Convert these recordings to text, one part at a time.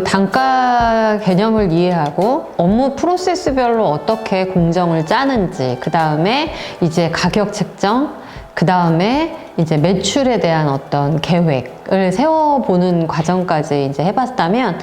단가 개념을 이해하고 업무 프로세스별로 어떻게 공정을 짜는지, 그 다음에 이제 가격 책정, 그 다음에 이제 매출에 대한 어떤 계획을 세워보는 과정까지 이제 해봤다면,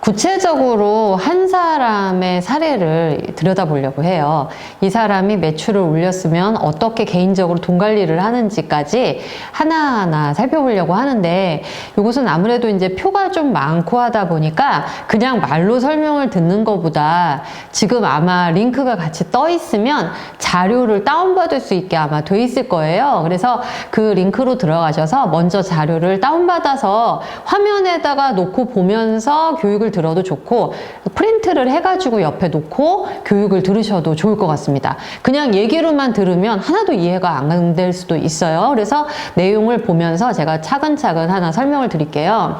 구체적으로 한 사람의 사례를 들여다보려고 해요. 이 사람이 매출을 올렸으면 어떻게 개인적으로 돈 관리를 하는지까지 하나하나 살펴보려고 하는데, 이것은 아무래도 이제 표가 좀 많고 하다 보니까 그냥 말로 설명을 듣는 것보다 지금 아마 링크가 같이 떠 있으면 자료를 다운받을 수 있게 아마 돼 있을 거예요. 그래서 그 링크로 들어가셔서 먼저 자료를 다운받아서 화면에다가 놓고 보면서 교육을 들어도 좋고, 프린트를 해가지고 옆에 놓고 교육을 들으셔도 좋을 것 같습니다. 그냥 얘기로만 들으면 하나도 이해가 안 될 수도 있어요. 그래서 내용을 보면서 제가 차근차근 하나 설명을 드릴게요.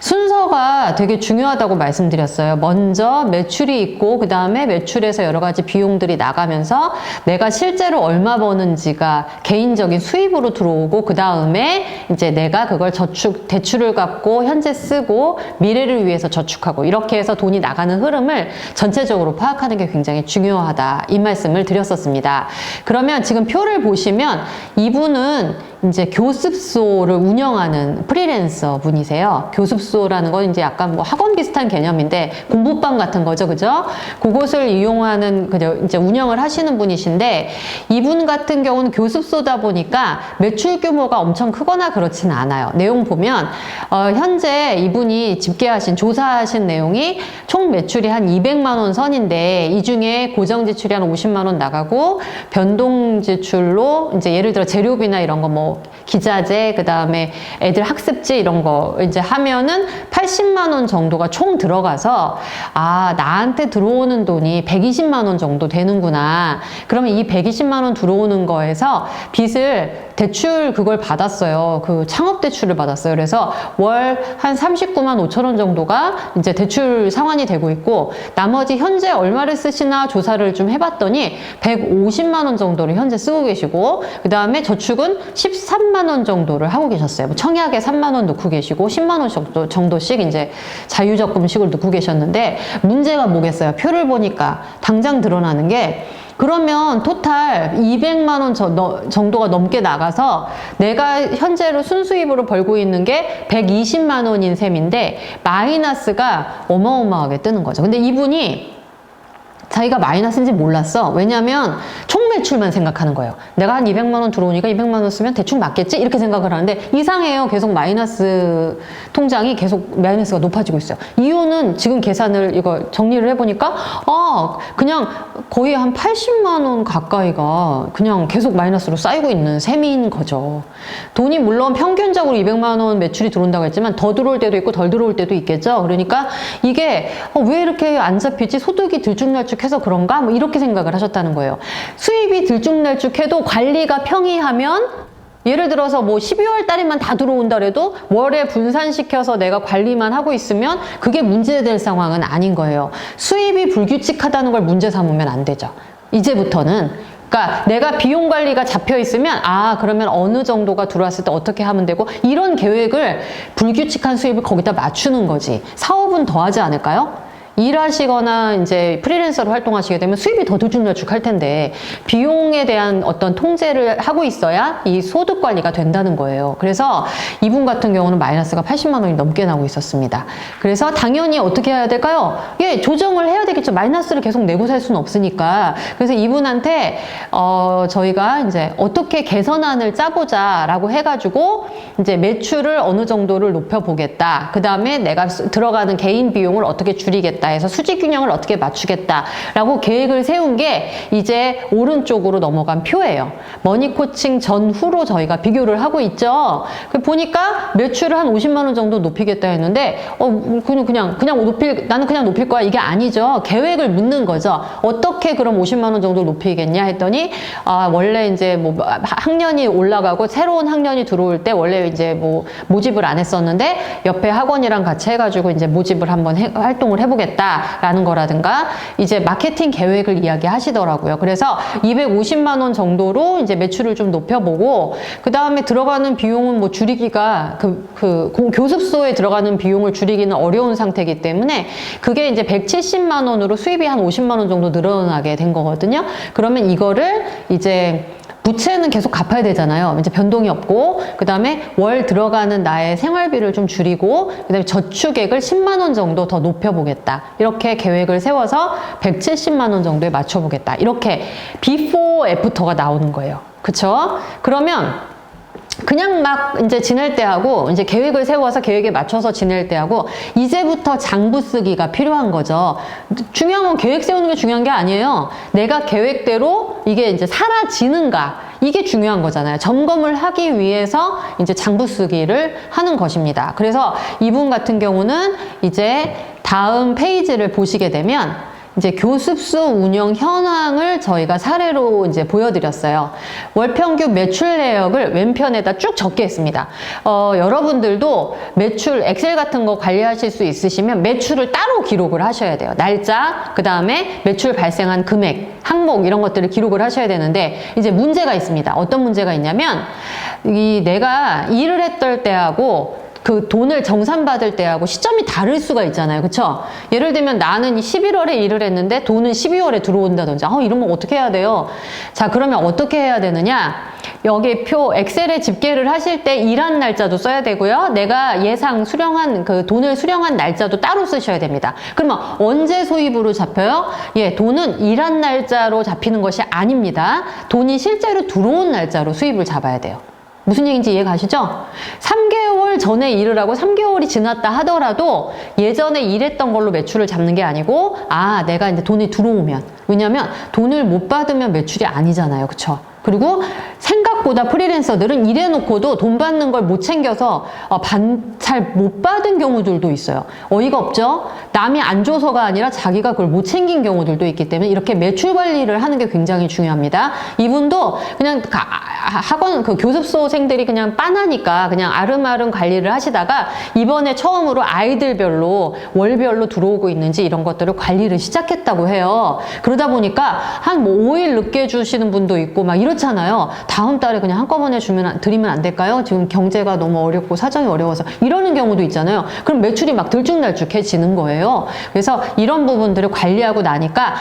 순서가 되게 중요하다고 말씀드렸어요. 먼저 매출이 있고, 그 다음에 매출에서 여러 가지 비용들이 나가면서 내가 실제로 얼마 버는지가 개인적인 수입으로 들어오고, 그 다음에 이제 내가 그걸 대출을 갚고 현재 쓰고 미래를 위해서 저축하고, 이렇게 해서 돈이 나가는 흐름을 전체적으로 파악하는 게 굉장히 중요하다, 이 말씀을 드렸었습니다. 그러면 지금 표를 보시면 이분은 이제 교습소를 운영하는 프리랜서 분이세요. 교습소라는 건 이제 약간 뭐 학원 비슷한 개념인데 공부방 같은 거죠, 그죠? 그곳을 이용하는 이제 운영을 하시는 분이신데, 이분 같은 경우는 교습소다 보니까 매출 규모가 엄청 크거나 그렇지는 않아요. 내용 보면 현재 이분이 집계하신 조사하신 내용이 총 매출이 한 200만 원 선인데, 이 중에 고정 지출이 한 50만 원 나가고, 변동 지출로 이제 예를 들어 재료비나 이런 거 뭐 기자재, 그 다음에 애들 학습지 이런 거 이제 하면은 80만 원 정도가 총 들어가서, 아, 나한테 들어오는 돈이 120만 원 정도 되는구나. 그러면 이 120만 원 들어오는 거에서 대출 그걸 받았어요. 그 창업 대출을 받았어요. 그래서 월 한 39만 5천 원 정도가 이제 대출 상환이 되고 있고, 나머지 현재 얼마를 쓰시나 조사를 좀 해봤더니 150만 원 정도를 현재 쓰고 계시고, 그 다음에 저축은 13만 원 정도를 하고 계셨어요. 뭐 청약에 3만 원 넣고 계시고 10만 원 정도씩 이제 자유적금식을 넣고 계셨는데, 문제가 뭐겠어요? 표를 보니까 당장 드러나는 게, 그러면 토탈 200만 원 정도가 넘게 나가서 내가 현재로 순수입으로 벌고 있는 게 120만 원인 셈인데 마이너스가 어마어마하게 뜨는 거죠. 근데 이분이 자기가 마이너스인지 몰랐어. 왜냐면 총 매출만 생각하는 거예요. 내가 한 200만 원 들어오니까 200만 원 쓰면 대충 맞겠지? 이렇게 생각을 하는데 이상해요. 계속 마이너스 통장이 계속 마이너스가 높아지고 있어요. 이유는 지금 계산을 이거 정리를 해보니까 그냥 거의 한 80만 원 가까이가 그냥 계속 마이너스로 쌓이고 있는 셈인 거죠. 돈이 물론 평균적으로 200만 원 매출이 들어온다고 했지만 더 들어올 때도 있고 덜 들어올 때도 있겠죠. 그러니까 이게 왜 이렇게 안 잡히지? 소득이 들쭉날쭉해서 그런가? 뭐 이렇게 생각을 하셨다는 거예요. 수입이 들쭉날쭉해도 관리가 평이하면, 예를 들어서 뭐 12월 달에만 다 들어온다 그래도 월에 분산시켜서 내가 관리만 하고 있으면 그게 문제될 상황은 아닌 거예요. 수입이 불규칙하다는 걸 문제 삼으면 안 되죠. 이제부터는. 그러니까 내가 비용 관리가 잡혀 있으면, 그러면 어느 정도가 들어왔을 때 어떻게 하면 되고, 이런 계획을 불규칙한 수입을 거기다 맞추는 거지. 사업은 더 하지 않을까요? 일하시거나 이제 프리랜서로 활동하시게 되면 수입이 더 들쭉날쭉할 텐데 비용에 대한 어떤 통제를 하고 있어야 이 소득 관리가 된다는 거예요. 그래서 이분 같은 경우는 마이너스가 80만 원이 넘게 나오고 있었습니다. 그래서 당연히 어떻게 해야 될까요? 조정을 해야 되겠죠. 마이너스를 계속 내고 살 수는 없으니까. 그래서 이분한테 저희가 이제 어떻게 개선안을 짜보자라고 해가지고 이제 매출을 어느 정도를 높여보겠다. 그 다음에 내가 들어가는 개인 비용을 어떻게 줄이겠다 해서 수지 균형을 어떻게 맞추겠다라고 계획을 세운 게 이제 오른쪽으로 넘어간 표예요. 머니 코칭 전후로 저희가 비교를 하고 있죠. 보니까 매출을 한 50만 원 정도 높이겠다 했는데 나는 그냥 높일 거야, 이게 아니죠. 계획을 묻는 거죠. 어떻게 그럼 50만 원 정도 높이겠냐 했더니 원래 이제 뭐 학년이 올라가고 새로운 학년이 들어올 때 원래 이제 뭐 모집을 안 했었는데 옆에 학원이랑 같이 해가지고 이제 모집을 한번 활동을 해보겠다. 맞춰보겠다라는 거라든가 이제 마케팅 계획을 이야기하시더라고요. 그래서 250만 원 정도로 이제 매출을 좀 높여보고 그 다음에 들어가는 비용은 뭐 줄이기가 교습소에 들어가는 비용을 줄이기는 어려운 상태이기 때문에 그게 이제 170만 원으로 수입이 한 50만 원 정도 늘어나게 된 거거든요. 그러면 이거를 이제 부채는 계속 갚아야 되잖아요. 이제 변동이 없고 그 다음에 월 들어가는 나의 생활비를 좀 줄이고 그 다음에 저축액을 10만 원 정도 더 높여보겠다. 이렇게 계획을 세워서 170만 원 정도에 맞춰보겠다. 이렇게 비포 애프터가 나오는 거예요. 그쵸? 그러면 그냥 막 이제 지낼 때하고 이제 계획을 세워서 계획에 맞춰서 지낼 때하고 이제부터 장부 쓰기가 필요한 거죠. 중요한 건 계획 세우는 게 중요한 게 아니에요. 내가 계획대로 이게 이제 사라지는가 이게 중요한 거잖아요. 점검을 하기 위해서 이제 장부 쓰기를 하는 것입니다. 그래서 이분 같은 경우는 이제 다음 페이지를 보시게 되면 이제 교습소 운영 현황을 저희가 사례로 이제 보여드렸어요. 월 평균 매출 내역을 왼편에다 쭉 적게 했습니다. 여러분들도 매출 엑셀 같은 거 관리하실 수 있으시면 매출을 따로 기록을 하셔야 돼요. 날짜, 그 다음에 매출 발생한 금액, 항목 이런 것들을 기록을 하셔야 되는데 이제 문제가 있습니다. 어떤 문제가 있냐면 내가 일을 했던 때하고 그 돈을 정산받을 때하고 시점이 다를 수가 있잖아요. 그쵸? 예를 들면 나는 11월에 일을 했는데 돈은 12월에 들어온다든지 이러면 어떻게 해야 돼요? 자, 그러면 어떻게 해야 되느냐? 여기 엑셀에 집계를 하실 때 일한 날짜도 써야 되고요. 내가 예상 수령한 그 돈을 수령한 날짜도 따로 쓰셔야 됩니다. 그러면 언제 소입으로 잡혀요? 돈은 일한 날짜로 잡히는 것이 아닙니다. 돈이 실제로 들어온 날짜로 수입을 잡아야 돼요. 무슨 얘기인지 이해 가시죠? 3개월 전에 일을 하고 3개월이 지났다 하더라도 예전에 일했던 걸로 매출을 잡는 게 아니고 내가 이제 돈이 들어오면 왜냐면 돈을 못 받으면 매출이 아니잖아요. 그쵸? 그리고 생각보다 프리랜서들은 일해놓고도 돈 받는 걸 못 챙겨서 잘 못 받은 경우들도 있어요. 어이가 없죠? 남이 안 줘서가 아니라 자기가 그걸 못 챙긴 경우들도 있기 때문에 이렇게 매출 관리를 하는 게 굉장히 중요합니다. 이분도 그냥 학원 교습소생들이 그냥 빤하니까 그냥 아름아름 관리를 하시다가 이번에 처음으로 아이들별로 월별로 들어오고 있는지 이런 것들을 관리를 시작했다고 해요. 그러다 보니까 한 뭐 5일 늦게 주시는 분도 있고 막 이렇잖아요. 다음 달에 그냥 한꺼번에 드리면 안 될까요? 지금 경제가 너무 어렵고 사정이 어려워서 이러는 경우도 있잖아요. 그럼 매출이 막 들쭉날쭉해지는 거예요. 그래서 이런 부분들을 관리하고 나니까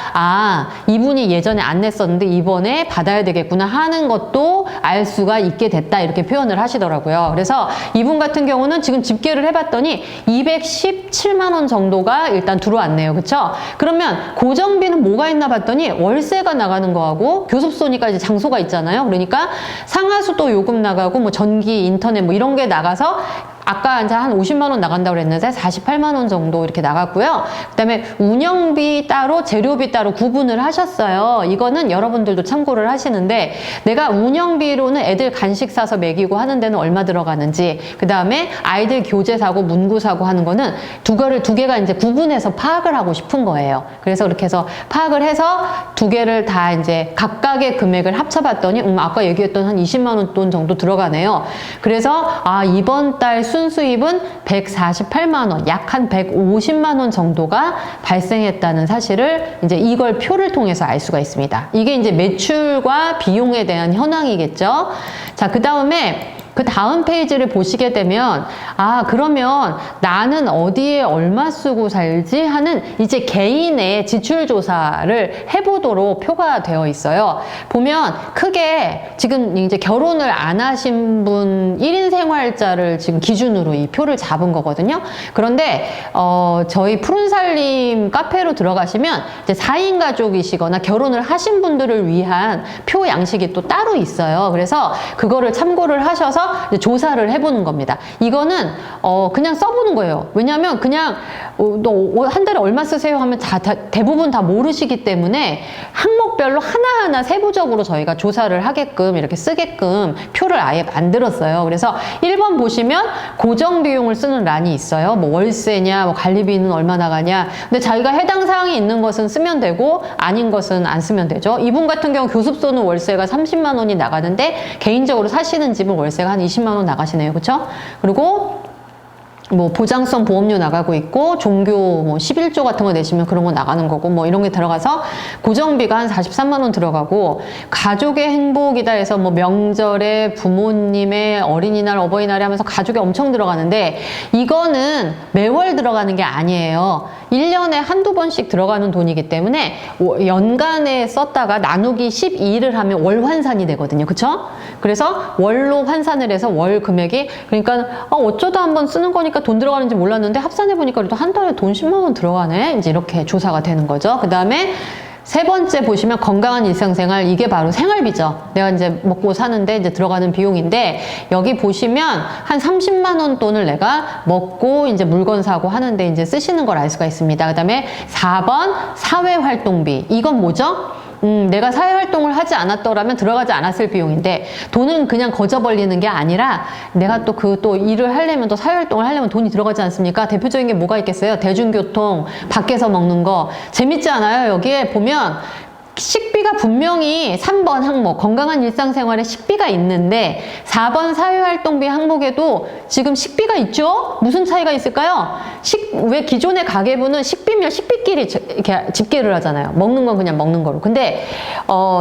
이분이 예전에 안 냈었는데 이번에 받아야 되겠구나 하는 것도 알 수가 있게 됐다 이렇게 표현을 하시더라고요. 그래서 이분 같은 경우는 지금 집계를 해봤더니 217만 원 정도가 일단 들어왔네요. 그쵸? 그러면 고정비는 뭐가 있나 봤더니 월세가 나가는 거하고 교습소니까 이제 장소가 있잖아요. 그러니까 상하수도 요금 나가고 뭐 전기, 인터넷 뭐 이런 게 나가서 아까 이제 한 50만 원 나간다고 그랬는데 48만 원 정도 이렇게 나갔고요. 그다음에 운영비 따로 재료비 따로 구분을 하셨어요. 이거는 여러분들도 참고를 하시는데 내가 운영비로는 애들 간식 사서 먹이고 하는 데는 얼마 들어가는지 그다음에 아이들 교재 사고 문구 사고 하는 거는 두 개가 이제 구분해서 파악을 하고 싶은 거예요. 그래서 이렇게 해서 파악을 해서 두 개를 다 이제 각각의 금액을 합쳐봤더니 아까 얘기했던 한 20만 원 돈 정도 들어가네요. 그래서 이번 달 순수입은 148만 원, 약 한 150만 원 정도가 발생했다는 사실을 이제 이걸 표를 통해서 알 수가 있습니다. 이게 이제 매출과 비용에 대한 현황이겠죠. 자, 그 다음 페이지를 보시게 되면 그러면 나는 어디에 얼마 쓰고 살지 하는 이제 개인의 지출 조사를 해보도록 표가 되어 있어요. 보면 크게 지금 이제 결혼을 안 하신 분 1인 생활자를 지금 기준으로 이 표를 잡은 거거든요. 그런데 저희 푸른살림 카페로 들어가시면 이제 4인 가족이시거나 결혼을 하신 분들을 위한 표 양식이 또 따로 있어요. 그래서 그거를 참고를 하셔서 이제 조사를 해보는 겁니다. 이거는 그냥 써보는 거예요. 왜냐하면 그냥 너 한 달에 얼마 쓰세요 하면 대부분 다 모르시기 때문에 항목별로 하나하나 세부적으로 저희가 조사를 하게끔 이렇게 쓰게끔 표를 아예 만들었어요. 그래서 1번 보시면 고정 비용을 쓰는 란이 있어요. 뭐 월세냐, 뭐 관리비는 얼마 나가냐. 근데 자기가 해당 사항이 있는 것은 쓰면 되고 아닌 것은 안 쓰면 되죠. 이분 같은 경우 교습소는 월세가 30만 원이 나가는데 개인적으로 사시는 집은 월세가 한 20만 원 나가시네요. 그렇죠? 그리고 뭐 보장성 보험료 나가고 있고 종교 뭐 11조 같은 거 내시면 그런 거 나가는 거고 뭐 이런 게 들어가서 고정비가 한 43만 원 들어가고 가족의 행복이다 해서 뭐 명절에 부모님의 어린이날 어버이날에 하면서 가족이 엄청 들어가는데 이거는 매월 들어가는 게 아니에요. 1년에 한두 번씩 들어가는 돈이기 때문에 연간에 썼다가 나누기 12를 하면 월 환산이 되거든요. 그쵸? 그래서 월로 환산을 해서 월 금액이 그러니까 어쩌다 한번 쓰는 거니까 돈 들어가는지 몰랐는데 합산해보니까 그래도 한 달에 돈 10만 원 들어가네. 이제 이렇게 조사가 되는 거죠. 그 다음에 세 번째 보시면 건강한 일상생활, 이게 바로 생활비죠. 내가 이제 먹고 사는데 이제 들어가는 비용인데 여기 보시면 한 30만 원 돈을 내가 먹고 이제 물건 사고 하는데 이제 쓰시는 걸 알 수가 있습니다. 그 다음에 4번 사회활동비. 이건 뭐죠? 내가 사회활동을 하지 않았더라면 들어가지 않았을 비용인데 돈은 그냥 거저 벌리는 게 아니라 내가 또 일을 하려면 또 사회활동을 하려면 돈이 들어가지 않습니까? 대표적인 게 뭐가 있겠어요? 대중교통, 밖에서 먹는 거. 재밌지 않아요? 여기에 보면 식비가 분명히 3번 항목 건강한 일상생활에 식비가 있는데 4번 사회활동비 항목에도 지금 식비가 있죠? 무슨 차이가 있을까요? 왜 기존의 가계부는 식비면 식비끼리 이렇게 집계를 하잖아요. 먹는 건 그냥 먹는 거로. 근데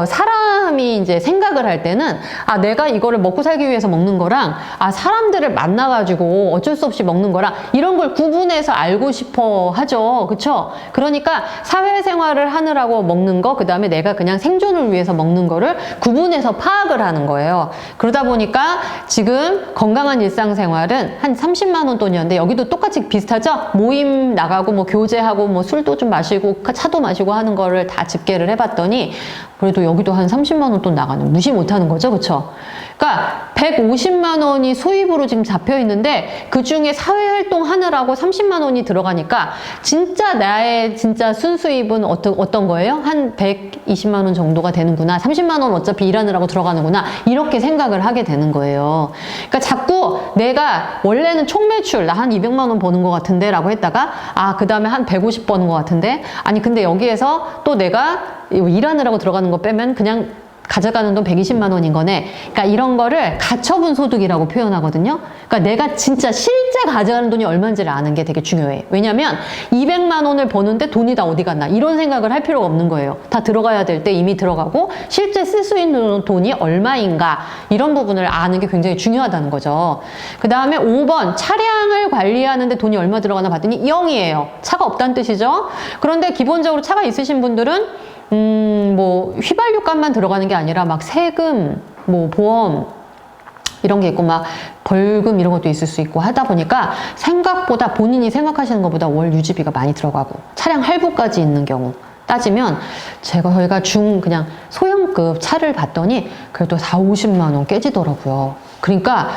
사람이 이제 생각을 할 때는 내가 이거를 먹고 살기 위해서 먹는 거랑 사람들을 만나가지고 어쩔 수 없이 먹는 거랑 이런 걸 구분해서 알고 싶어 하죠. 그쵸? 그러니까 사회생활을 하느라고 먹는 거, 그 다음에 내가 그냥 생존을 위해서 먹는 거를 구분해서 파악을 하는 거예요. 그러다 보니까 지금 건강한 일상생활은 한 30만 원 돈이었는데 여기도 똑같이 비슷하죠? 모임 나가고 뭐 교제하고 뭐 술도 좀 마시고 차도 마시고 하는 거를 다 집계를 해봤더니 그래도 여기도 한 30만 원 돈 나가는, 무시 못하는 거죠. 그쵸? 그러니까 150만 원이 수입으로 지금 잡혀 있는데 그 중에 사회활동 하느라고 30만 원이 들어가니까 진짜 나의 진짜 순수입은 어떤 거예요? 한 120만 원 정도가 되는구나. 30만 원 어차피 일하느라고 들어가는구나. 이렇게 생각을 하게 되는 거예요. 그러니까 자꾸 내가 원래는 총 매출 나 한 200만 원 버는 것 같은데 라고 했다가 그 다음에 한 150 버는 것 같은데 아니 근데 여기에서 또 내가 일하느라고 들어가는 거 빼면 그냥 가져가는 돈 120만 원인 거네. 그러니까 이런 거를 가처분 소득이라고 표현하거든요. 그러니까 내가 진짜 실제 가져가는 돈이 얼마인지를 아는 게 되게 중요해. 왜냐면 200만 원을 버는데 돈이 다 어디 갔나 이런 생각을 할 필요가 없는 거예요. 다 들어가야 될 때 이미 들어가고 실제 쓸 수 있는 돈이 얼마인가 이런 부분을 아는 게 굉장히 중요하다는 거죠. 그 다음에 5번 차량을 관리하는데 돈이 얼마 들어가나 봤더니 0이에요. 차가 없다는 뜻이죠. 그런데 기본적으로 차가 있으신 분들은 뭐 휘발유값만 들어가는 게 아니라 막 세금, 뭐 보험 이런 게 있고 막 벌금 이런 것도 있을 수 있고 하다 보니까 생각보다 본인이 생각하시는 것보다 월 유지비가 많이 들어가고 차량 할부까지 있는 경우 따지면 저희가 그냥 소형급 차를 봤더니 그래도 40~50만 원 깨지더라고요. 그러니까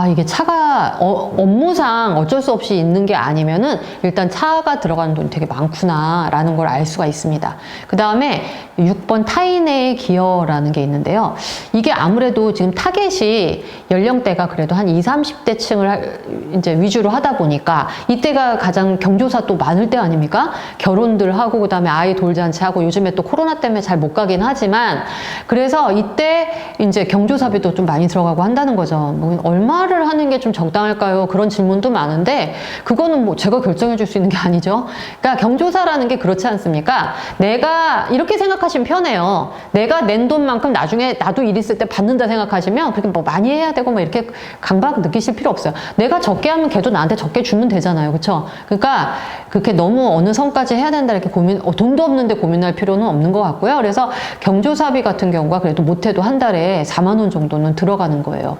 이게 차가 업무상 어쩔 수 없이 있는 게 아니면은 일단 차가 들어가는 돈이 되게 많구나 라는 걸 알 수가 있습니다. 그 다음에 6번 타인의 기여라는 게 있는데요. 이게 아무래도 지금 타겟이 연령대가 그래도 한 20, 30대 층을 이제 위주로 하다 보니까 이때가 가장 경조사 또 많을 때 아닙니까? 결혼들 하고 그 다음에 아이 돌잔치 하고 요즘에 또 코로나 때문에 잘 못 가긴 하지만 그래서 이때 이제 경조사비도 좀 많이 들어가고 한다는 거죠. 뭐 얼마를 하는 게 좀 적당할까요? 그런 질문도 많은데 그거는 뭐 제가 결정해 줄 수 있는 게 아니죠. 그러니까 경조사라는 게 그렇지 않습니까? 내가 이렇게 생각하시면 편해요. 내가 낸 돈만큼 나중에 나도 일 있을 때 받는다 생각하시면 그렇게 뭐 많이 해야 되고 뭐 이렇게 강박 느끼실 필요 없어요. 내가 적게 하면 걔도 나한테 적게 주면 되잖아요. 그렇죠? 그러니까 그렇게 너무 어느 선까지 해야 된다 이렇게 돈도 없는데 고민할 필요는 없는 것 같고요. 그래서 경조사비 같은 경우가 그래도 못해도 한 달에 4만 원 정도는 들어가는 거예요.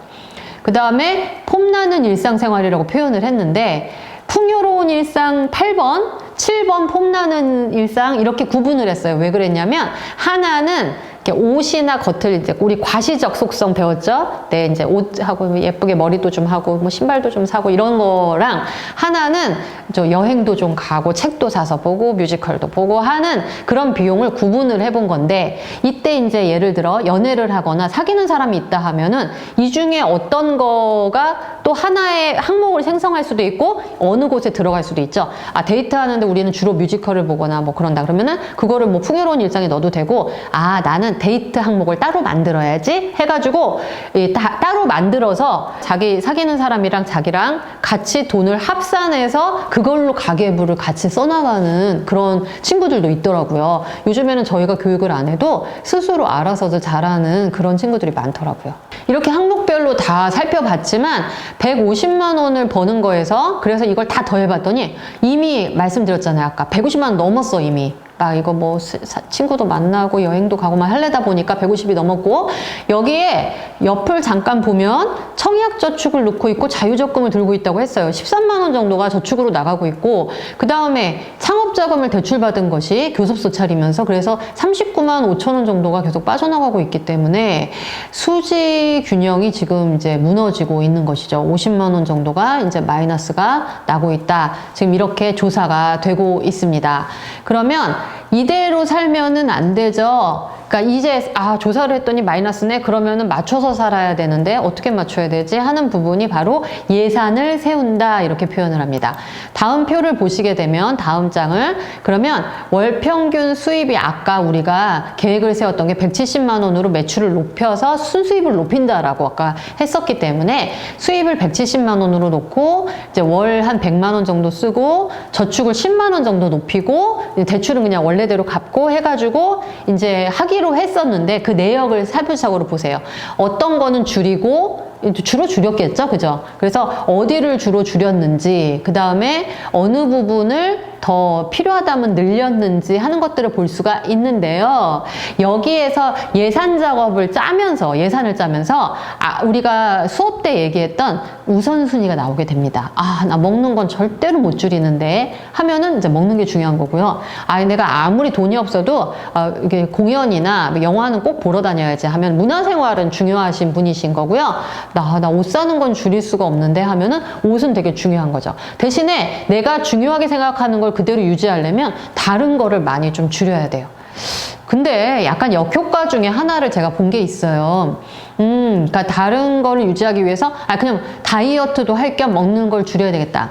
그 다음에 폼나는 일상생활이라고 표현을 했는데 풍요로운 일상 8번, 7번 폼나는 일상 이렇게 구분을 했어요. 왜 그랬냐면 하나는 옷이나 겉을 이제 우리 과시적 속성 배웠죠? 네, 이제 옷하고 예쁘게 머리도 좀 하고 뭐 신발도 좀 사고 이런 거랑 하나는 저 여행도 좀 가고 책도 사서 보고 뮤지컬도 보고 하는 그런 비용을 구분을 해본 건데 이때 이제 예를 들어 연애를 하거나 사귀는 사람이 있다 하면은 이 중에 어떤 거가 또 하나의 항목을 생성할 수도 있고 어느 곳에 들어갈 수도 있죠. 아, 데이트하는데 우리는 주로 뮤지컬을 보거나 뭐 그런다 그러면은 그거를 뭐 풍요로운 일상에 넣어도 되고, 아, 나는 데이트 항목을 따로 만들어야지 해가지고 따로 만들어서 자기 사귀는 사람이랑 자기랑 같이 돈을 합산해서 그걸로 가계부를 같이 써나가는 그런 친구들도 있더라고요. 요즘에는 저희가 교육을 안 해도 스스로 알아서도 잘하는 그런 친구들이 많더라고요. 이렇게 항목별로 다 살펴봤지만 150만 원을 버는 거에서, 그래서 이걸 다 더해봤더니 이미 말씀드렸잖아요. 아까 150만 원 넘었어 이미. 막 이거 뭐 친구도 만나고 여행도 가고 막 하려다 보니까 150이 넘었고, 여기에 옆을 잠깐 보면 청약저축을 넣고 있고 자유적금을 들고 있다고 했어요. 13만 원 정도가 저축으로 나가고 있고, 그 다음에 창업자금을 대출받은 것이 교습소 차리면서 그래서 39만 5천 원 정도가 계속 빠져나가고 있기 때문에 수지 균형이 지금 이제 무너지고 있는 것이죠. 50만 원 정도가 이제 마이너스가 나고 있다. 지금 이렇게 조사가 되고 있습니다. 그러면 이대로 살면은 안 되죠. 그러니까 이제 조사를 했더니 마이너스네. 그러면은 맞춰서 살아야 되는데 어떻게 맞춰야 되지 하는 부분이 바로 예산을 세운다, 이렇게 표현을 합니다. 다음 표를 보시게 되면, 다음 장을, 그러면 월 평균 수입이 아까 우리가 계획을 세웠던 게 170만 원으로 매출을 높여서 순수입을 높인다라고 아까 했었기 때문에 수입을 170만 원으로 놓고 이제 월 한 100만 원 정도 쓰고 저축을 10만 원 정도 높이고 대출은 그냥 원래대로 갚고 해가지고 이제 하기로 했었는데, 그 내역을 살펴적으로 보세요. 어떤 거는 줄이고, 주로 줄였겠죠, 그죠? 그래서 어디를 주로 줄였는지, 그 다음에 어느 부분을 더 필요하다면 늘렸는지 하는 것들을 볼 수가 있는데요. 여기에서 예산 작업을 짜면서, 예산을 짜면서 우리가 수업 때 얘기했던 우선순위가 나오게 됩니다. 나 먹는 건 절대로 못 줄이는데 하면은 이제 먹는 게 중요한 거고요. 내가 아무리 돈이 없어도 이게 공연이나 영화는 꼭 보러 다녀야지 하면 문화생활은 중요하신 분이신 거고요. 나 옷 사는 건 줄일 수가 없는데 하면은 옷은 되게 중요한 거죠. 대신에 내가 중요하게 생각하는 걸 그대로 유지하려면 다른 거를 많이 좀 줄여야 돼요. 근데 약간 역효과 중에 하나를 제가 본 게 있어요. 그러니까 다른 거를 유지하기 위해서 그냥 다이어트도 할 겸 먹는 걸 줄여야 되겠다,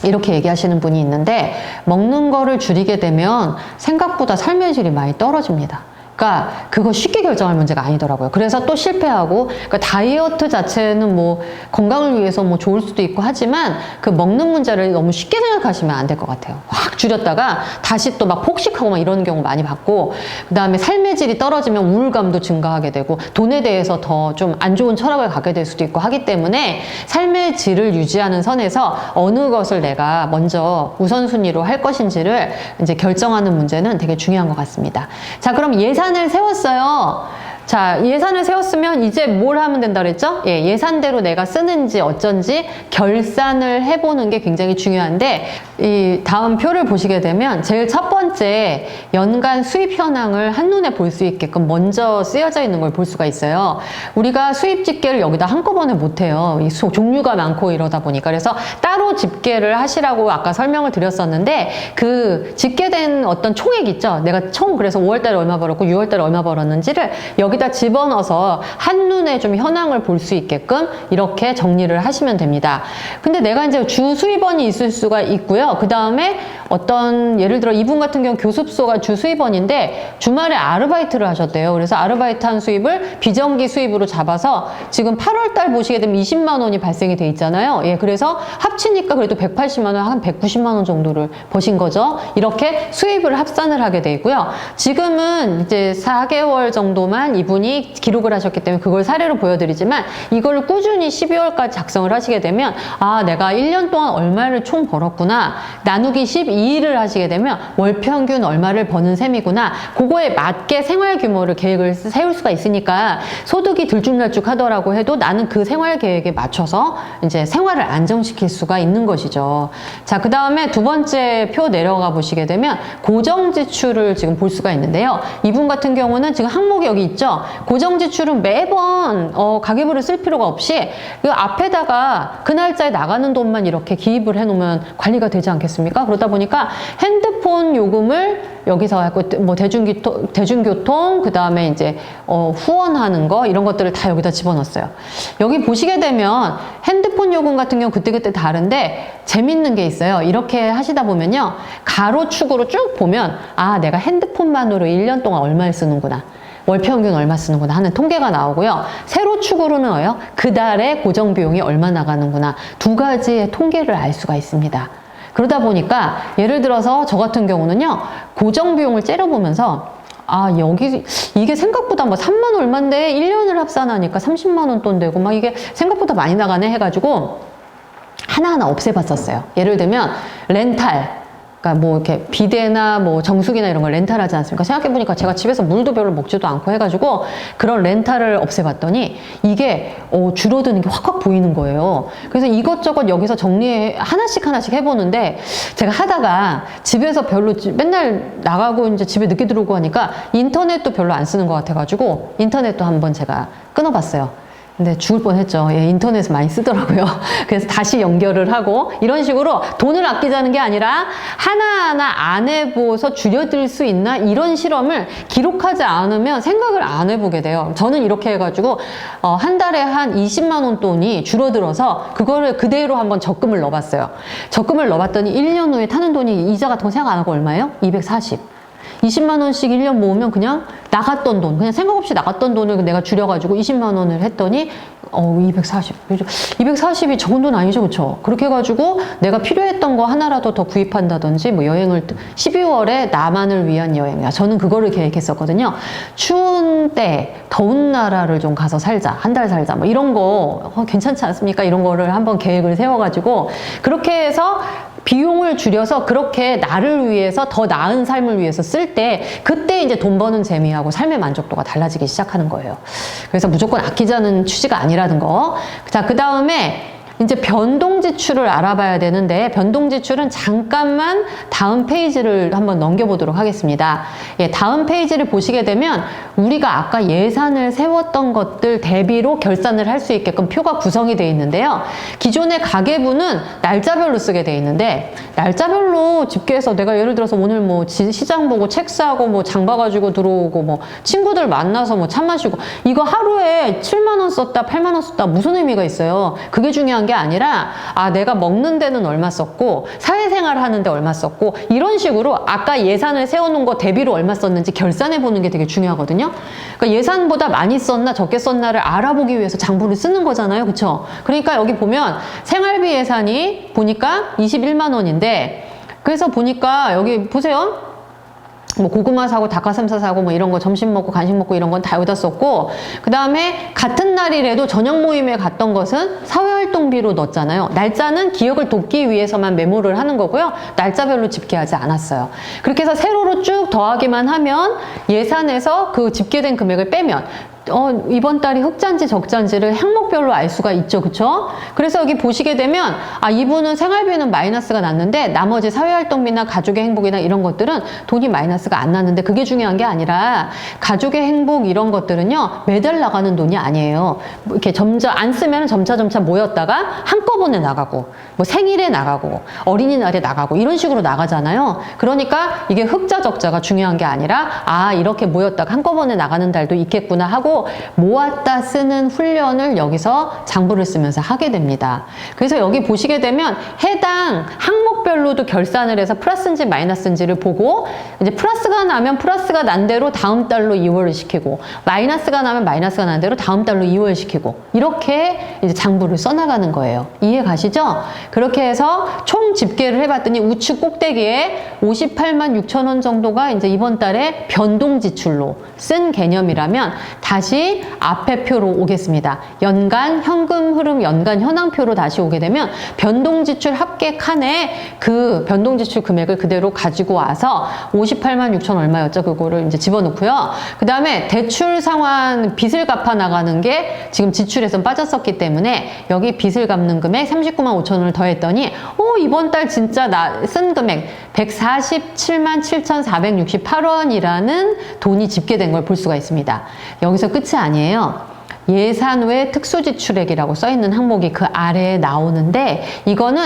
이렇게 얘기하시는 분이 있는데, 먹는 거를 줄이게 되면 생각보다 삶의 질이 많이 떨어집니다. 그러니까 그거 쉽게 결정할 문제가 아니더라고요. 그래서 또 실패하고, 그러니까 다이어트 자체는 뭐 건강을 위해서 뭐 좋을 수도 있고 하지만 그 먹는 문제를 너무 쉽게 생각하시면 안 될 것 같아요. 확 줄였다가 다시 또 막 폭식하고 막 이러는 경우 많이 봤고, 그 다음에 삶의 질이 떨어지면 우울감도 증가하게 되고 돈에 대해서 더 좀 안 좋은 철학을 갖게 될 수도 있고 하기 때문에 삶의 질을 유지하는 선에서 어느 것을 내가 먼저 우선순위로 할 것인지를 이제 결정하는 문제는 되게 중요한 것 같습니다. 자, 그럼 예산을 세웠어요. 자, 예산을 세웠으면 이제 뭘 하면 된다 그랬죠? 예산대로 내가 쓰는지 어쩐지 결산을 해보는 게 굉장히 중요한데, 이 다음 표를 보시게 되면 제일 첫 번째 연간 수입 현황을 한눈에 볼 수 있게끔 먼저 쓰여져 있는 걸 볼 수가 있어요. 우리가 수입 집계를 여기다 한꺼번에 못해요. 이 종류가 많고 이러다 보니까. 그래서 따로 집계를 하시라고 아까 설명을 드렸었는데, 그 집계된 어떤 총액 있죠? 내가 그래서 5월달에 얼마 벌었고 6월달에 얼마 벌었는지를 여기다 집어넣어서 한눈에 좀 현황을 볼 수 있게끔 이렇게 정리를 하시면 됩니다. 근데 내가 이제 주 수입원이 있을 수가 있고요. 그 다음에 어떤, 예를 들어 이분 같은 경우 교습소가 주 수입원인데 주말에 아르바이트를 하셨대요. 그래서 아르바이트 한 수입을 비정기 수입으로 잡아서 지금 8월달 보시게 되면 20만 원이 발생이 돼 있잖아요. 그래서 합치니까 그래도 180만 원, 한 190만 원 정도를 버신 거죠. 이렇게 수입을 합산을 하게 돼 있고요. 지금은 이제 4개월 정도만 이분이 기록을 하셨기 때문에 그걸 사례로 보여드리지만, 이걸 꾸준히 12월까지 작성을 하시게 되면 내가 1년 동안 얼마를 총 벌었구나, 나누기 12를 하시게 되면 월 평균 얼마를 버는 셈이구나, 그거에 맞게 생활 규모를 계획을 세울 수가 있으니까 소득이 들쭉날쭉 하더라고 해도 나는 그 생활 계획에 맞춰서 이제 생활을 안정시킬 수가 있는 것이죠. 자, 그 다음에 두 번째 표 내려가 보시게 되면 고정 지출을 지금 볼 수가 있는데요. 이분 같은 경우는 지금 항목이 여기 있죠. 그래서 고정지출은 매번 가계부를 쓸 필요가 없이 그 앞에다가 그 날짜에 나가는 돈만 이렇게 기입을 해놓으면 관리가 되지 않겠습니까? 그러다 보니까 핸드폰 요금을 여기서 하고 뭐 대중교통 그 다음에 이제 후원하는 거 이런 것들을 다 여기다 집어넣었어요. 여기 보시게 되면 핸드폰 요금 같은 경우 그때그때 다른데 재밌는 게 있어요. 이렇게 하시다 보면요, 가로축으로 쭉 보면 아, 내가 핸드폰만으로 1년 동안 얼마를 쓰는구나, 월평균 얼마 쓰는구나 하는 통계가 나오고요. 세로축으로는요, 그 달에 고정비용이 얼마 나가는구나, 두 가지의 통계를 알 수가 있습니다. 그러다 보니까 예를 들어서 저 같은 경우는요, 고정비용을 째려보면서 아, 여기 이게 생각보다 뭐 3만 얼마인데 1년을 합산하니까 30만 원 돈 되고 막 이게 생각보다 많이 나가네 해가지고 하나하나 없애봤었어요. 예를 들면 렌탈, 그러니까 뭐 이렇게 비데나 뭐 정수기나 이런 걸 렌탈하지 않습니까? 생각해보니까 제가 집에서 물도 별로 먹지도 않고 해가지고 그런 렌탈을 없애봤더니 이게 줄어드는 게 확확 보이는 거예요. 그래서 이것저것 여기서 정리 하나씩 해보는데 제가 하다가 집에서 별로 맨날 나가고 이제 집에 늦게 들어오고 하니까 인터넷도 별로 안 쓰는 것 같아가지고 인터넷도 한번 제가 끊어봤어요. 근데 죽을 뻔했죠. 예, 인터넷을 많이 쓰더라고요. 그래서 다시 연결을 하고 이런 식으로 돈을 아끼자는 게 아니라 하나하나 안 해보서 줄여들 수 있나 이런 실험을 기록하지 않으면 생각을 안 해보게 돼요. 저는 이렇게 해가지고 한 달에 한 20만 원 돈이 줄어들어서 그거를 그대로 한번 적금을 넣어봤어요. 적금을 넣어봤더니 1년 후에 타는 돈이 이자 같은 거 생각 안 하고 얼마예요? 240. 20만 원씩 1년 모으면 그냥 나갔던 돈, 그냥 생각 없이 나갔던 돈을 내가 줄여가지고 20만 원을 했더니 240. 240이 적은 돈 아니죠, 그쵸? 그렇게 해가지고 내가 필요했던 거 하나라도 더 구입한다든지 뭐 여행을 12월에 나만을 위한 여행이야. 저는 그거를 계획했었거든요. 추운 때 더운 나라를 좀 가서 살자, 한 달 살자, 뭐 이런 거 괜찮지 않습니까? 이런 거를 한번 계획을 세워가지고 그렇게 해서 비용을 줄여서 그렇게 나를 위해서 더 나은 삶을 위해서 쓸 때 그때 이제 돈 버는 재미하고 삶의 만족도가 달라지기 시작하는 거예요. 그래서 무조건 아끼자는 취지가 아니라는 거. 자, 그 다음에 이제 변동 지출을 알아봐야 되는데 변동 지출은 잠깐만 다음 페이지를 한번 넘겨보도록 하겠습니다. 예, 다음 페이지를 보시게 되면 우리가 아까 예산을 세웠던 것들 대비로 결산을 할 수 있게끔 표가 구성이 되어 있는데요. 기존의 가계부는 날짜별로 쓰게 되어 있는데 날짜별로 집계해서 내가 예를 들어서 오늘 뭐 시장 보고 책 사고 뭐 장 봐가지고 들어오고 뭐 친구들 만나서 뭐 차 마시고 이거 하루에 7만 원 썼다 8만 원 썼다 무슨 의미가 있어요? 그게 중요한 게 아니라 아, 내가 먹는 데는 얼마 썼고 사회생활 하는데 얼마 썼고 이런 식으로 아까 예산을 세워놓은 거 대비로 얼마 썼는지 결산해 보는 게 되게 중요하거든요. 그러니까 예산보다 많이 썼나 적게 썼나를 알아보기 위해서 장부를 쓰는 거잖아요, 그쵸? 그러니까 여기 보면 생활비 예산이 보니까 21만 원인데 그래서 보니까 여기 보세요. 뭐 고구마 사고 닭가슴살 사고 뭐 이런 거 점심 먹고 간식 먹고 이런 건 다 여기다 썼고 그 다음에 같은 날이라도 저녁 모임에 갔던 것은 사회활동비로 넣었잖아요. 날짜는 기억을 돕기 위해서만 메모를 하는 거고요. 날짜별로 집계하지 않았어요. 그렇게 해서 세로로 쭉 더하기만 하면 예산에서 그 집계된 금액을 빼면 이번 달이 흑자인지 적자인지를 항목별로 알 수가 있죠, 그쵸? 그래서 여기 보시게 되면 아, 이분은 생활비는 마이너스가 났는데 나머지 사회활동비나 가족의 행복이나 이런 것들은 돈이 마이너스가 안 났는데 그게 중요한 게 아니라 가족의 행복 이런 것들은요 매달 나가는 돈이 아니에요. 이렇게 점점 안 쓰면 점차 모였다가 한꺼번에 나가고 뭐 생일에 나가고 어린이날에 나가고 이런 식으로 나가잖아요. 그러니까 이게 흑자 적자가 중요한 게 아니라 아, 이렇게 모였다가 한꺼번에 나가는 달도 있겠구나 하고 모았다 쓰는 훈련을 여기서 장부를 쓰면서 하게 됩니다. 그래서 여기 보시게 되면 해당 항목별로도 결산을 해서 플러스인지 마이너스인지를 보고 이제 플러스가 나면 플러스가 난 대로 다음 달로 2월을 시키고 마이너스가 나면 마이너스가 난 대로 다음 달로 2월 시키고 이렇게 이제 장부를 써나가는 거예요. 이해 가시죠? 그렇게 해서 총 집계를 해봤더니 우측 꼭대기에 58만 6천 원 정도가 이제 이번 달에 변동 지출로 쓴 개념이라면 다시 앞에 표로 오겠습니다. 연간 현금 흐름 연간 현황표로 다시 오게 되면 변동지출 합계 칸에 그 변동지출 금액을 그대로 가지고 와서 58만 6천 얼마였죠? 그거를 이제 집어넣고요. 그 다음에 대출 상환 빚을 갚아 나가는 게 지금 지출에서 빠졌었기 때문에 여기 빚을 갚는 금액 39만 5천 원을 더했더니 이번 달 진짜 나 쓴 금액 147만 7,468원이라는 돈이 집계된 걸 볼 수가 있습니다. 여기서 끝이 아니에요. 예산 외 특수지출액이라고 써있는 항목이 그 아래에 나오는데, 이거는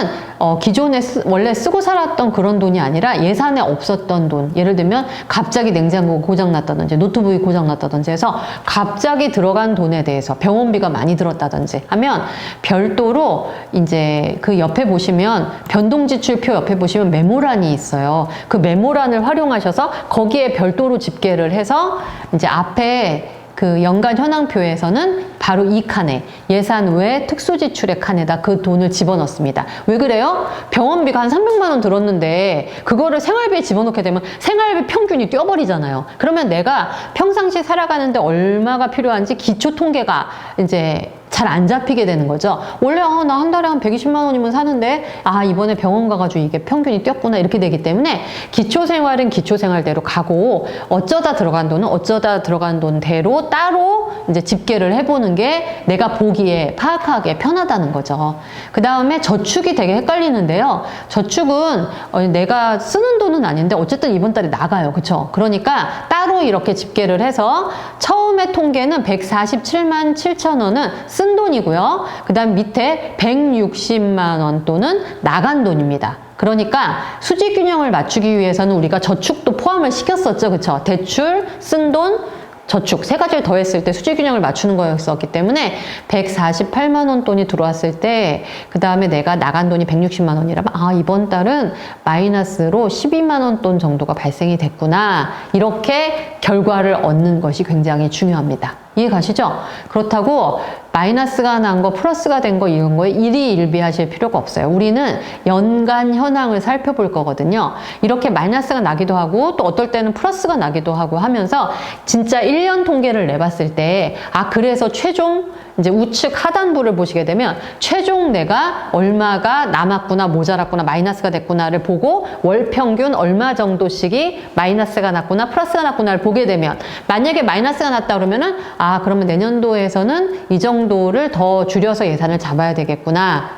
기존에 원래 쓰고 살았던 그런 돈이 아니라 예산에 없었던 돈, 예를 들면 갑자기 냉장고 고장났다든지 노트북이 고장났다든지 해서 갑자기 들어간 돈에 대해서 병원비가 많이 들었다든지 하면 별도로 이제 그 옆에 보시면 변동지출표 옆에 보시면 메모란이 있어요. 그 메모란을 활용하셔서 거기에 별도로 집계를 해서 이제 앞에 그 연간 현황표에서는 바로 이 칸에 예산 외 특수지출액 칸에다 그 돈을 집어넣습니다. 왜 그래요? 병원비가 한 300만 원 들었는데 그거를 생활비에 집어넣게 되면 생활비 평균이 뛰어버리잖아요. 그러면 내가 평상시 살아가는데 얼마가 필요한지 기초 통계가 이제 잘 안 잡히게 되는 거죠. 원래 나 한 달에 한 120만 원이면 사는데 이번에 병원 가가지고 이게 평균이 뛰었구나 이렇게 되기 때문에 기초생활은 기초생활대로 가고 어쩌다 들어간 돈은 어쩌다 들어간 돈대로 따로 이제 집계를 해보는 게 내가 보기에 파악하기에 편하다는 거죠. 그 다음에 저축이 되게 헷갈리는데요. 저축은 내가 쓰는 돈은 아닌데 어쨌든 이번 달에 나가요. 그쵸? 그러니까 따로 이렇게 집계를 해서 처음에 통계는 147만 7천 원은 쓴 돈이고요. 그 다음 밑에 160만 원 돈은 나간 돈입니다. 그러니까 수지 균형을 맞추기 위해서는 우리가 저축도 포함을 시켰었죠. 그쵸? 대출, 쓴 돈, 저축 세 가지를 더했을 때 수지 균형을 맞추는 거였었기 때문에 148만 원 돈이 들어왔을 때 그 다음에 내가 나간 돈이 160만 원이라면 이번 달은 마이너스로 12만 원 돈 정도가 발생이 됐구나. 이렇게 결과를 얻는 것이 굉장히 중요합니다. 이해 가시죠? 그렇다고 마이너스가 난 거, 플러스가 된 거 이런 거에 일희일비하실 필요가 없어요. 우리는 연간 현황을 살펴볼 거거든요. 이렇게 마이너스가 나기도 하고 또 어떨 때는 플러스가 나기도 하고 하면서 진짜 1년 통계를 내봤을 때 그래서 최종 이제 우측 하단부를 보시게 되면 최종 내가 얼마가 남았구나, 모자랐구나, 마이너스가 됐구나를 보고 월 평균 얼마 정도씩이 마이너스가 났구나, 플러스가 났구나를 보게 되면 만약에 마이너스가 났다 그러면은 그러면 내년도에서는 이 정도를 더 줄여서 예산을 잡아야 되겠구나.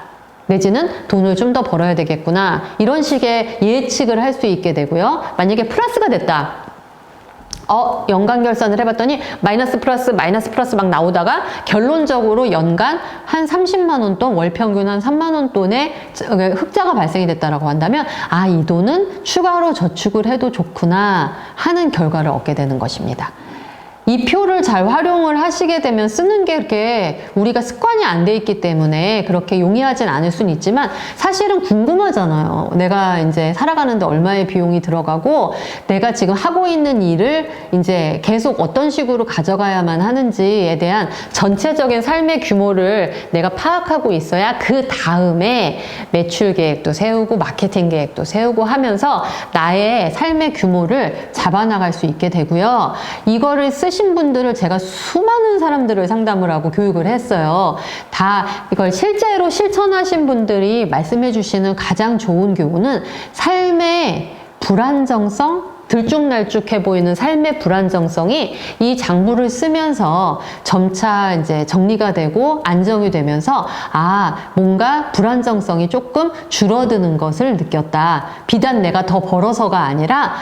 내지는 돈을 좀 더 벌어야 되겠구나. 이런 식의 예측을 할 수 있게 되고요. 만약에 플러스가 됐다. 연간 결산을 해봤더니 마이너스 플러스 막 나오다가 결론적으로 연간 한 30만 원 돈, 월 평균 한 3만 원 돈의 흑자가 발생이 됐다라고 한다면 이 돈은 추가로 저축을 해도 좋구나 하는 결과를 얻게 되는 것입니다. 이 표를 잘 활용을 하시게 되면 쓰는 게 그렇게 우리가 습관이 안 돼 있기 때문에 그렇게 용이하진 않을 수는 있지만 사실은 궁금하잖아요. 내가 이제 살아가는데 얼마의 비용이 들어가고 내가 지금 하고 있는 일을 이제 계속 어떤 식으로 가져가야만 하는지에 대한 전체적인 삶의 규모를 내가 파악하고 있어야 그 다음에 매출 계획도 세우고 마케팅 계획도 세우고 하면서 나의 삶의 규모를 잡아나갈 수 있게 되고요. 이거를 쓰신 분들을 제가 수많은 사람들을 상담을 하고 교육을 했어요. 다 이걸 실제로 실천하신 분들이 말씀해 주시는 가장 좋은 교훈은 삶의 불안정성, 들쭉날쭉해 보이는 삶의 불안정성이 이 장부를 쓰면서 점차 이제 정리가 되고 안정이 되면서 뭔가 불안정성이 조금 줄어드는 것을 느꼈다. 비단 내가 더 벌어서가 아니라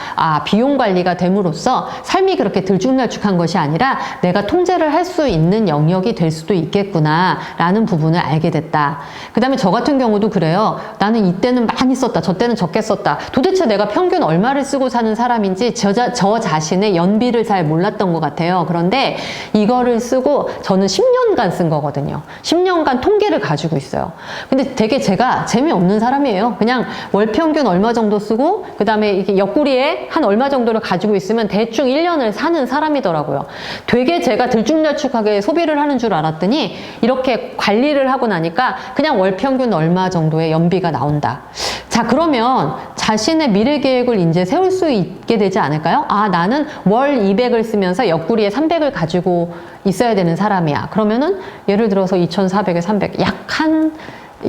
비용 관리가 됨으로써 삶이 그렇게 들쭉날쭉한 것이 아니라 내가 통제를 할 수 있는 영역이 될 수도 있겠구나 라는 부분을 알게 됐다. 그 다음에 저 같은 경우도 그래요. 나는 이때는 많이 썼다. 저 때는 적게 썼다. 도대체 내가 평균 얼마를 쓰고 사는 사람인지 저 자신의 연비를 잘 몰랐던 것 같아요. 그런데 이거를 쓰고 저는 10년간 쓴 거거든요. 10년간 통계를 가지고 있어요. 근데 되게 제가 재미없는 사람이에요. 그냥 월 평균 얼마 정도 쓰고 그 다음에 이렇게 옆구리에 한 얼마 정도를 가지고 있으면 대충 1년을 사는 사람이더라고요. 되게 제가 들쭉날쭉하게 소비를 하는 줄 알았더니 이렇게 관리를 하고 나니까 그냥 월 평균 얼마 정도의 연비가 나온다. 자, 그러면 자신의 미래 계획을 이제 세울 수 있게 되지 않을까요? 나는 월 200을 쓰면서 옆구리에 300을 가지고 있어야 되는 사람이야. 그러면은 예를 들어서 2,400에 300, 약 한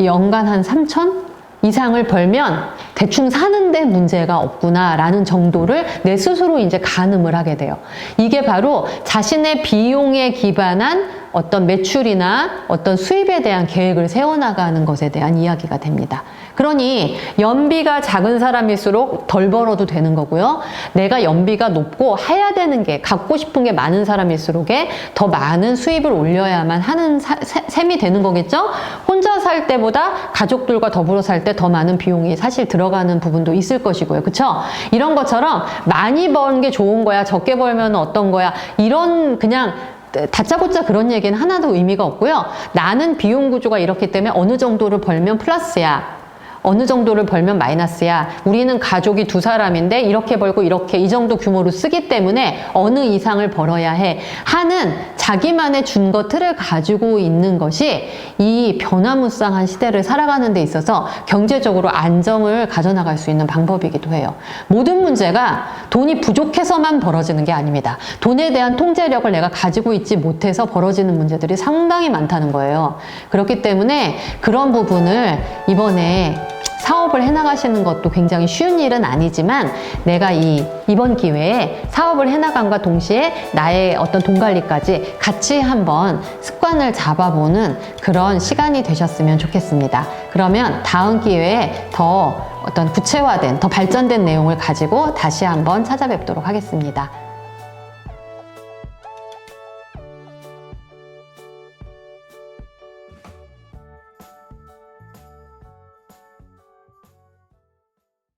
연간 한 3,000 이상을 벌면 대충 사는데 문제가 없구나라는 정도를 내 스스로 이제 가늠을 하게 돼요. 이게 바로 자신의 비용에 기반한 어떤 매출이나 어떤 수입에 대한 계획을 세워나가는 것에 대한 이야기가 됩니다. 그러니 연비가 작은 사람일수록 덜 벌어도 되는 거고요. 내가 연비가 높고 해야 되는 게, 갖고 싶은 게 많은 사람일수록에 더 많은 수입을 올려야만 하는 셈이 되는 거겠죠? 혼자 살 때보다 가족들과 더불어 살 때 더 많은 비용이 사실 들어가는 부분도 있을 것이고요. 그쵸? 이런 것처럼 많이 버는 게 좋은 거야, 적게 벌면 어떤 거야, 이런 그냥 다짜고짜 그런 얘기는 하나도 의미가 없고요. 나는 비용 구조가 이렇기 때문에 어느 정도를 벌면 플러스야, 어느 정도를 벌면 마이너스야. 우리는 가족이 2사람인데 이렇게 벌고 이렇게 이 정도 규모로 쓰기 때문에 어느 이상을 벌어야 해 하는 자기만의 준거 틀을 가지고 있는 것이 이 변화무쌍한 시대를 살아가는 데 있어서 경제적으로 안정을 가져나갈 수 있는 방법이기도 해요. 모든 문제가 돈이 부족해서만 벌어지는 게 아닙니다. 돈에 대한 통제력을 내가 가지고 있지 못해서 벌어지는 문제들이 상당히 많다는 거예요. 그렇기 때문에 그런 부분을 이번에 사업을 해나가시는 것도 굉장히 쉬운 일은 아니지만 내가 이번 기회에 사업을 해나감과 동시에 나의 어떤 돈 관리까지 같이 한번 습관을 잡아보는 그런 시간이 되셨으면 좋겠습니다. 그러면 다음 기회에 더 어떤 구체화된, 더 발전된 내용을 가지고 다시 한번 찾아뵙도록 하겠습니다.